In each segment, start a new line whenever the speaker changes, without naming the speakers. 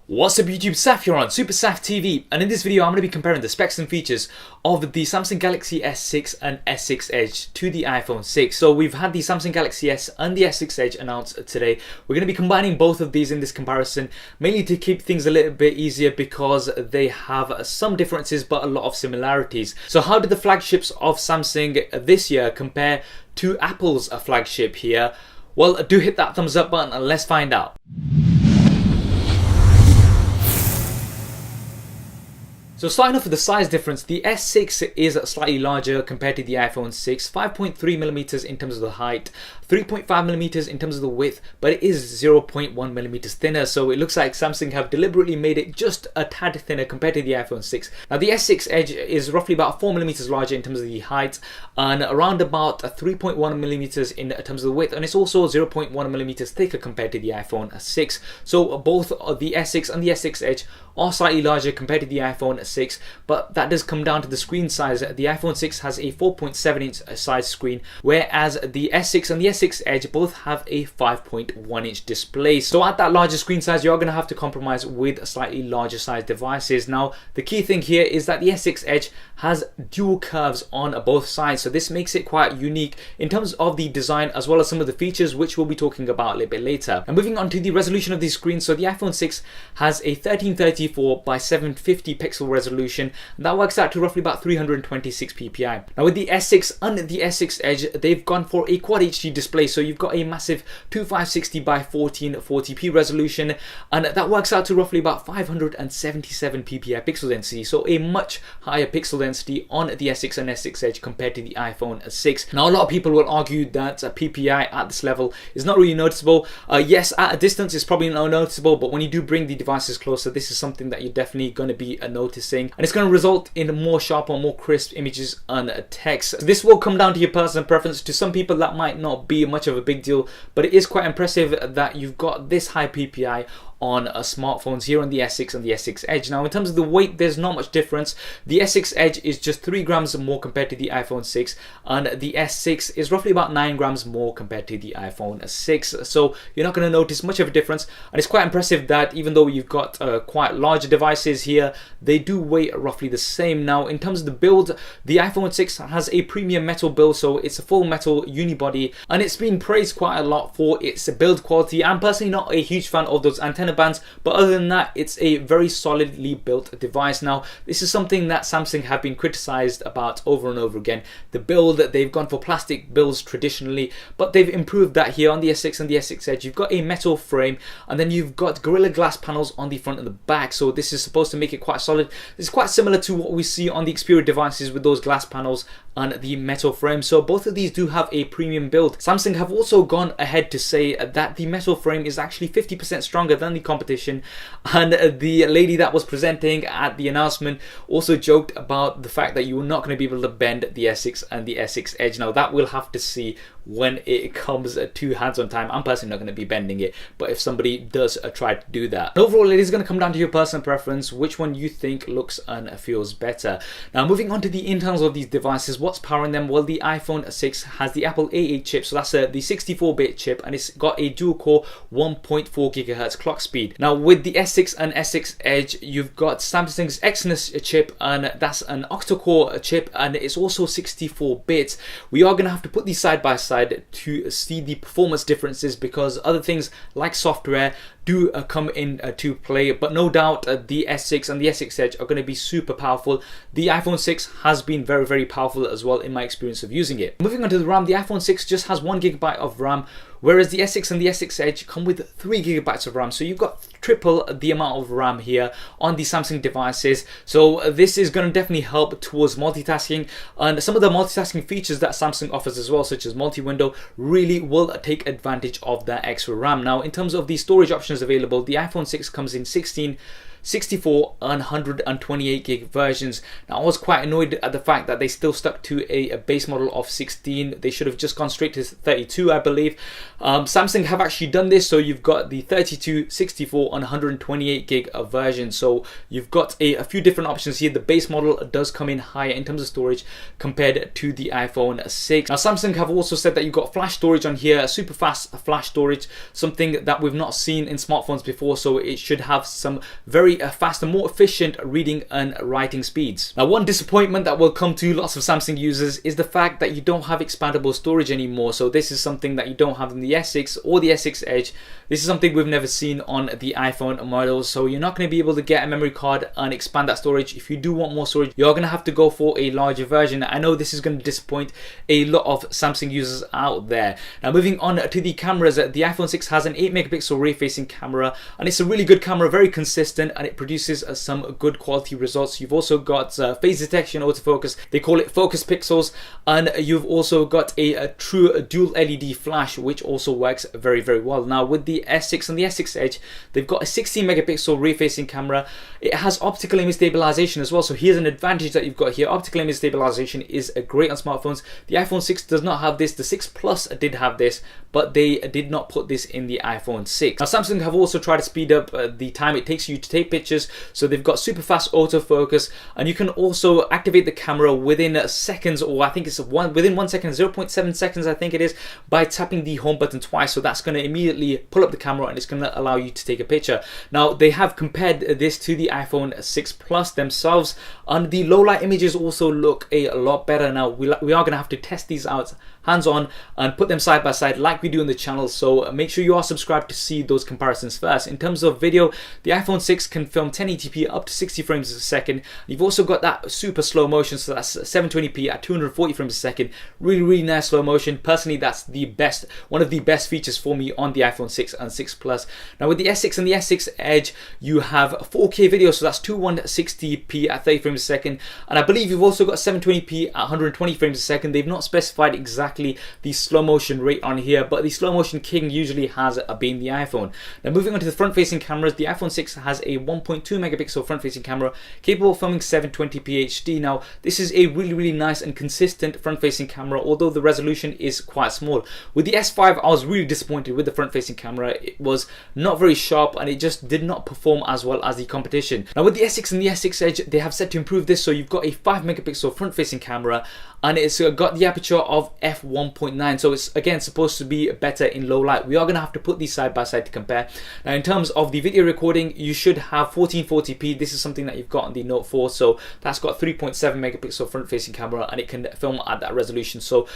What's up YouTube, Saf here on Super Saf TV, and in this video I'm going to be comparing the specs and features of the Samsung Galaxy S6 and S6 Edge to the iPhone 6. So we've had the Samsung Galaxy S and the S6 Edge announced today. We're going to be combining both of these in this comparison, mainly to keep things a little bit easier because they have some differences but a lot of similarities. So how did the flagships of Samsung this year compare to Apple's flagship here? Well, do hit that thumbs up button and let's find out. So starting off with the size difference, the S6 is slightly larger compared to the iPhone 6, 5.3mm in terms of the height, 3.5mm in terms of the width, but it is 0.1mm thinner, so it looks like Samsung have deliberately made it just a tad thinner compared to the iPhone 6. Now the S6 Edge is roughly about 4mm larger in terms of the height and around about 3.1mm in terms of the width, and it's also 0.1mm thicker compared to the iPhone 6. So both the S6 and the S6 Edge are slightly larger compared to the iPhone 6, but that does come down to the screen size. The iPhone 6 has a 4.7-inch size screen, whereas the S6 and the S6 Edge both have a 5.1-inch display. So at that larger screen size, you're going to have to compromise with slightly larger size devices. Now, the key thing here is that the S6 Edge has dual curves on both sides, so this makes it quite unique in terms of the design as well as some of the features, which we'll be talking about a little bit later. And moving on to the resolution of the screen, so the iPhone 6 has a 1334 by 750 pixel resolution, and that works out to roughly about 326 ppi. Now with the S6 and the S6 Edge, they've gone for a Quad HD display, so you've got a massive 2560 by 1440p resolution, and that works out to roughly about 577 ppi pixel density, so a much higher pixel density on the S6 and S6 Edge compared to the iPhone 6. Now a lot of people will argue that ppi at this level is not really noticeable. Yes, at a distance it's probably not noticeable, but when you do bring the devices closer, this is something that you're definitely going to be noticing, and it's going to result in more sharper, more crisp images and text. So this will come down to your personal preference. To some people that might not be much of a big deal, but it is quite impressive that you've got this high ppi on smartphones here on the S6 and the S6 Edge. Now in terms of the weight, there's not much difference. The S6 Edge is just 3 grams more compared to the iPhone 6, and the S6 is roughly about 9 grams more compared to the iPhone 6. So you're not going to notice much of a difference, and it's quite impressive that even though you've got quite larger devices here, they do weigh roughly the same. Now in terms of the build, the iPhone 6 has a premium metal build, so it's a full metal unibody, and it's been praised quite a lot for its build quality. I'm personally not a huge fan of those antenna bands, but other than that, it's a very solidly built device. Now this is something that Samsung have been criticized about over and over again. The build, they've gone for plastic builds traditionally, but they've improved that here on the S6 and the S6 Edge. You've got a metal frame, and then you've got Gorilla Glass panels on the front and the back, so this is supposed to make it quite solid. It's quite similar to what we see on the Xperia devices with those glass panels and the metal frame, so both of these do have a premium build. Samsung have also gone ahead to say that the metal frame is actually 50% stronger than the competition, and the lady that was presenting at the announcement also joked about the fact that you were not going to be able to bend the S6 and the S6 Edge. Now that we'll have to see when it comes to hands-on time. I'm personally not going to be bending it, but if somebody does try to do that. And overall, it is going to come down to your personal preference, which one you think looks and feels better. Now moving on to the internals of these devices, what's powering them? Well, the iPhone 6 has the Apple A8 chip, so that's the 64-bit chip, and it's got a dual-core 1.4 GHz clock speed. Now with the S6 and S6 Edge, you've got Samsung's Exynos chip, and that's an octa-core chip, and it's also 64 bits. We are going to have to put these side by side to see the performance differences, because other things like software do come in to play, but no doubt the S6 and the S6 Edge are going to be super powerful. The iPhone 6 has been very powerful as well in my experience of using it. Moving on to the RAM, the iPhone 6 just has 1GB of RAM, whereas the S6 and the S6 Edge come with 3GB of RAM, so you've got triple the amount of RAM here on the Samsung devices. So this is going to definitely help towards multitasking, and some of the multitasking features that Samsung offers as well, such as multi-window, really will take advantage of that extra RAM. Now in terms of the storage options available, the iPhone 6 comes in 16, 64 and 128 gig versions. Now I was quite annoyed at the fact that they still stuck to a base model of 16. They should have just gone straight to 32, I believe. Samsung have actually done this, so you've got the 32, 64 and 128 gig version. So you've got a few different options here. The base model does come in higher in terms of storage compared to the iPhone 6. Now Samsung have also said that you've got flash storage on here, super fast flash storage, something that we've not seen in smartphones before, so it should have some very fast and more efficient reading and writing speeds. Now one disappointment that will come to lots of Samsung users is the fact that you don't have expandable storage anymore. So this is something that you don't have in the S6 or the S6 Edge. This is something we've never seen on the iPhone models, so you're not going to be able to get a memory card and expand that storage. If you do want more storage, you're going to have to go for a larger version. I know this is going to disappoint a lot of Samsung users out there. Now moving on to the cameras, the iPhone 6 has an 8 megapixel rear facing camera, and it's a really good camera, very consistent, and it produces some good quality results. You've also got phase detection, autofocus, they call it focus pixels, and you've also got a true dual LED flash, which also works very, very well. Now with the S6 and the S6 Edge, they've got a 16 megapixel rear facing camera. It has optical image stabilization as well, so here's an advantage that you've got here. Optical image stabilization is great on smartphones. The iPhone 6 does not have this. The 6 Plus did have this, but they did not put this in the iPhone 6. Now Samsung have also tried to speed up the time it takes you to take pictures, so they've got super fast autofocus, and you can also activate the camera within seconds, or I think it's within 1 second, 0.7 seconds I think it is, by tapping the home button twice. So that's going to immediately pull up the camera and it's going to allow you to take a picture. Now they have compared this to the iPhone 6 Plus themselves, and the low light images also look a lot better. Now we are going to have to test these out hands-on and put them side by side like we do on the channel, so make sure you are subscribed to see those comparisons first. In terms of video, the iPhone 6 can film 1080p up to 60 frames a second. You've also got that super slow motion, so that's 720p at 240 frames a second. Really nice slow motion. Personally, that's the best, one of the best features for me on the iPhone 6 and 6 Plus. Now with the S6 and the S6 Edge, you have 4K video, so that's 2160p at 30 frames a second, and I believe you've also got 720p at 120 frames a second. They've not specified exactly the slow motion rate on here, but the slow motion king usually has been the iPhone. Now moving on to the front facing cameras, the iPhone 6 has a 1.2 megapixel front facing camera capable of filming 720p HD. Now this is a really nice and consistent front facing camera, although the resolution is quite small. With the S5 I was really disappointed with the front facing camera. It was not very sharp and it just did not perform as well as the competition. Now with the S6 and the S6 Edge, they have set to improve this, so you've got a 5 megapixel front facing camera and it's got the aperture of f1.9, so it's again supposed to be better in low light. We are going to have to put these side by side to compare. Now in terms of the video recording, you should have 1440p. This is something that you've got on the Note 4, so that's got 3.7 megapixel front facing camera and it can film at that resolution. So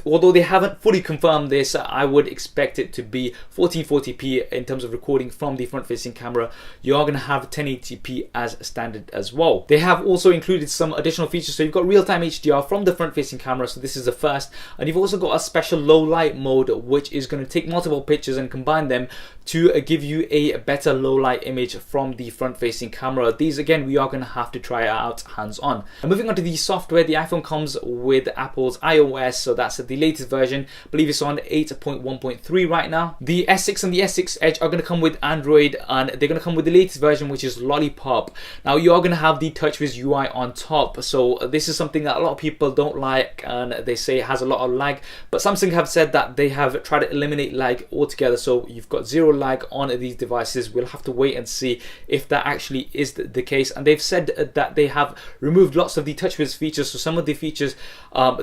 although they haven't fully confirmed this, I would expect it to be 1440p in terms of recording from the front facing camera. You are going to have 1080p as standard as well. They have also included some additional features, so you've got real-time HDR from the front facing camera, so this is the first, and you've also got a special low light mode which is going to take multiple pictures and combine them to give you a better low light image from the front facing camera. These again we are going to have to try out hands on. And moving on to the software, the iPhone comes with Apple's iOS, so that's the latest version. I believe it's on 8.1.3 right now. The S6 and the S6 Edge are going to come with Android, and they're going to come with the latest version, which is Lollipop. Now you are going to have the TouchWiz UI on top, so this is something that a lot of people don't like and they say it has a lot of lag, but Samsung have said that they have tried to eliminate lag altogether, so you've got zero lag on these devices. We'll have to wait and see if that actually is the case, and they've said that they have removed lots of the TouchWiz features. So some of the features,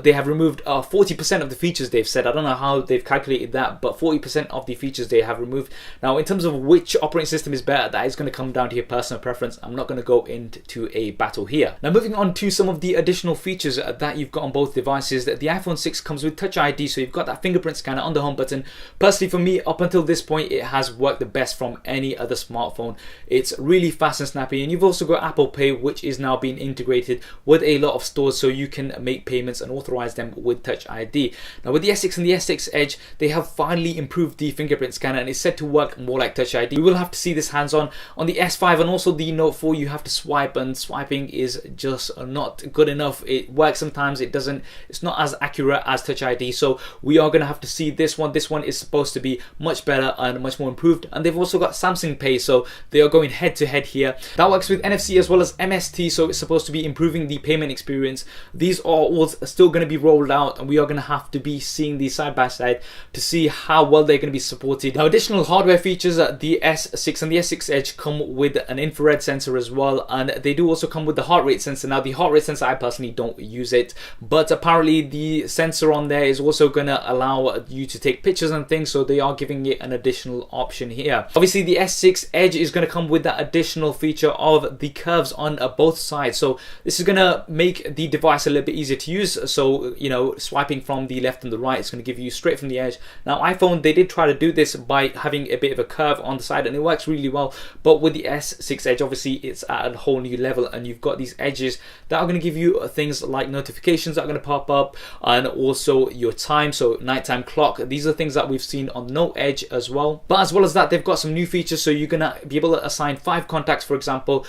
they have removed 40% of the features, they've said. I don't know how they've calculated that, but 40% of the features they have removed. Now in terms of which operating system is better, that is going to come down to your personal preference. I'm not going to go into a battle here. Now moving on to some of the additional features that you've got on both devices, the iPhone 6 comes with Touch ID, so you've got that fingerprint scanner on the home button. Personally for me, up until this point, it has worked the best from any other smartphone. It's really fast and snappy, and you've also got Apple Pay, which is now being integrated with a lot of stores, so you can make payments and authorize them with Touch ID. Now with the S6 and the S6 Edge, they have finally improved the fingerprint scanner and it's said to work more like Touch ID. We will have to see this hands-on. On the S5 and also the Note 4, you have to swipe, and swiping is just not good enough. It works sometimes, it doesn't. It's not as accurate as Touch ID, so we are going to have to see this one. This one is supposed to be much better and much more improved, and they've also got Samsung Pay, so they are going head to head here. That works with NFC as well as MST, so it's supposed to be improving the payment experience. These are all still going to be rolled out, and we are going to have to be seeing these side by side to see how well they're going to be supported. Now, additional hardware features, the S6 and the S6 Edge come with an infrared sensor as well, and they do also come with the heart rate sensor. Now, the heart rate sensor, I personally don't use it, but apparently the sensor on there is also going to allow you to take pictures and things, so they are giving it an additional option here. Obviously, the S6 Edge is going to come with that additional feature of the curves on both sides, so this is going to make the device a little bit easier to use. So, you know, swiping from the left and the right, it's going to give you straight from the edge. Now, iPhone, they did try to do this by having a bit of a curve on the side, and it works really well, but with the S6 Edge, obviously it's at a whole new level, and you've got these edges that are going to give you things like notifications that are going to pop up, and also your time, so nighttime clock. These are things that we've seen on Note Edge as well. But as well as that, they've got some new features, so you're going to be able to assign 5 contacts, for example,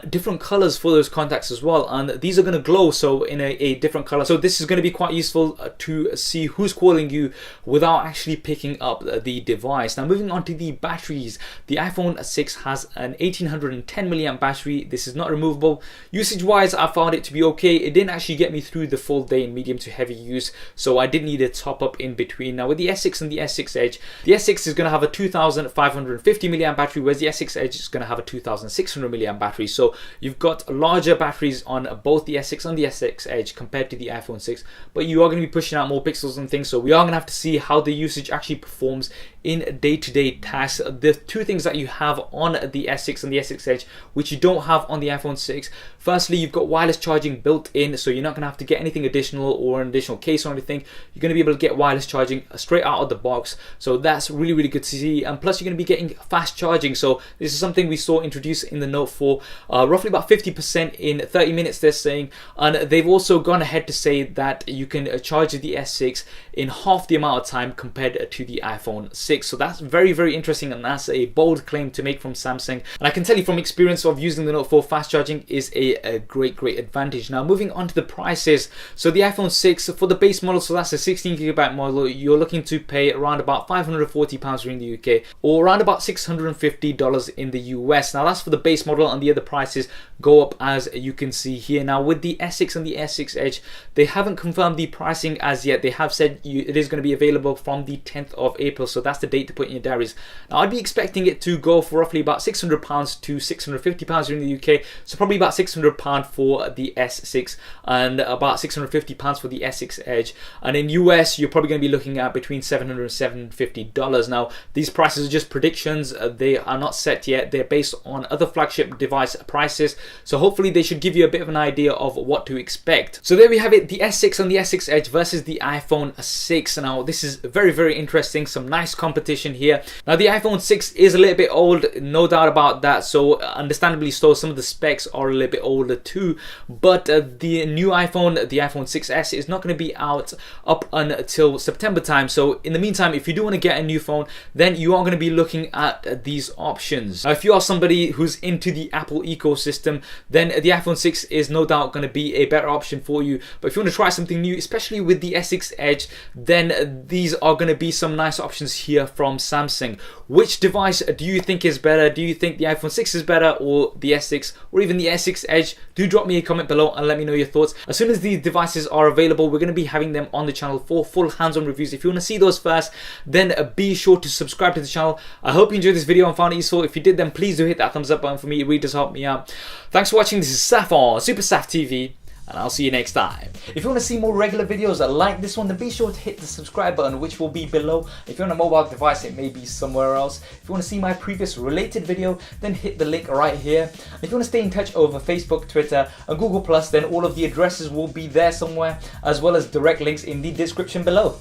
different colors for those contacts as well, and these are going to glow, so in a different color. So this is going to be quite useful to see who's calling you without actually picking up the device. Now, moving on to the batteries, the iPhone 6 has an 1810 milliamp battery. This is not removable. Usage wise, I found it to be okay. It didn't actually get me through the full day in medium to heavy use, so I did need a top up in between. Now, with the S6 and the S6 Edge, the S6 is going to have a 2550 milliamp battery, whereas the S6 Edge is going to have a 2600 milliamp battery. So you've got larger batteries on both the S6 and the S6 Edge compared to the iPhone 6, but you are going to be pushing out more pixels and things, so we are going to have to see how the usage actually performs in day-to-day tasks. The two things that you have on the S6 and the S6 Edge which you don't have on the iPhone 6, firstly, you've got wireless charging built in, so you're not going to have to get anything additional or an additional case or anything. You're going to be able to get wireless charging straight out of the box, so that's really, really good to see. And plus, you're going to be getting fast charging, so this is something we saw introduced in the Note 4, roughly about 50% in 30 minutes, they're saying. And they've also gone ahead to say that you can charge the S6 in half the amount of time compared to the iPhone 6. So that's very, very interesting, and that's a bold claim to make from Samsung. And I can tell you from experience of using the Note 4, fast charging is a great advantage. Now, moving on to the prices. So the iPhone 6 for the base model, so that's a 16GB model, you're looking to pay around about £540 here in the UK, or around about $650 in the US. Now, that's for the base model, and the other prices go up as you can see here. Now, with the S6 and the S6 Edge, they haven't confirmed the pricing as yet. They have said it is going to be available from the 10th of April, so that's the date to put in your diaries. Now, I'd be expecting it to go for roughly about £600 to £650 here in the UK, so probably about £600 for the S6 and about £650 for the S6 Edge. And in US, you're probably going to be looking at between $700 and $750. Now, these prices are just predictions. They are not set yet. They're based on other flagship device prices, so hopefully they should give you a bit of an idea of what to expect. So there we have it, the S6 and the S6 Edge versus the iPhone 6. Now, this is very, very interesting. Some nice competition here. Now, the iPhone 6 is a little bit old, no doubt about that, so understandably so, some of the specs are a little bit older too, but the new iPhone, the iPhone 6s, is not going to be out up until September time. So in the meantime, if you do want to get a new phone, then you are going to be looking at these options. Now, if you are somebody who's into the Apple ecosystem, then the iPhone 6 is no doubt going to be a better option for you. But if you want to try something new, especially with the S6 Edge, then these are going to be some nice options here from Samsung. Which device do you think is better? Do you think the iPhone 6 is better, or the S6, or even the S6 Edge? Do drop me a comment below and let me know your thoughts. As soon as these devices are available, we're going to be having them on the channel for full hands-on reviews. If you want to see those first, then be sure to subscribe to the channel. I hope you enjoyed this video and found it useful. If you did, then please do hit that thumbs up button for me. It really does help me out. Thanks for watching. This is Saf on Super Saf TV, and I'll see you next time. If you want to see more regular videos like this one, then be sure to hit the subscribe button, which will be below. If you're on a mobile device, it may be somewhere else. If you want to see my previous related video, then hit the link right here. If you want to stay in touch over Facebook, Twitter, and Google+, then all of the addresses will be there somewhere, as well as direct links in the description below.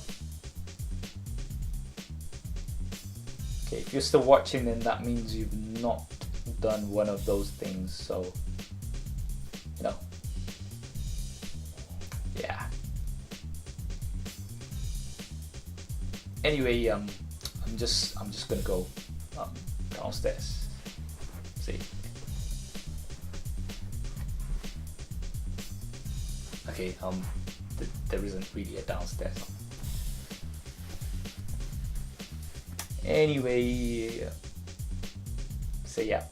Okay, if you're still watching, then that means you've not done one of those things, so, you know. Yeah. Anyway, I'm just gonna go downstairs. See. Okay. There isn't really a downstairs. Anyway, so yeah.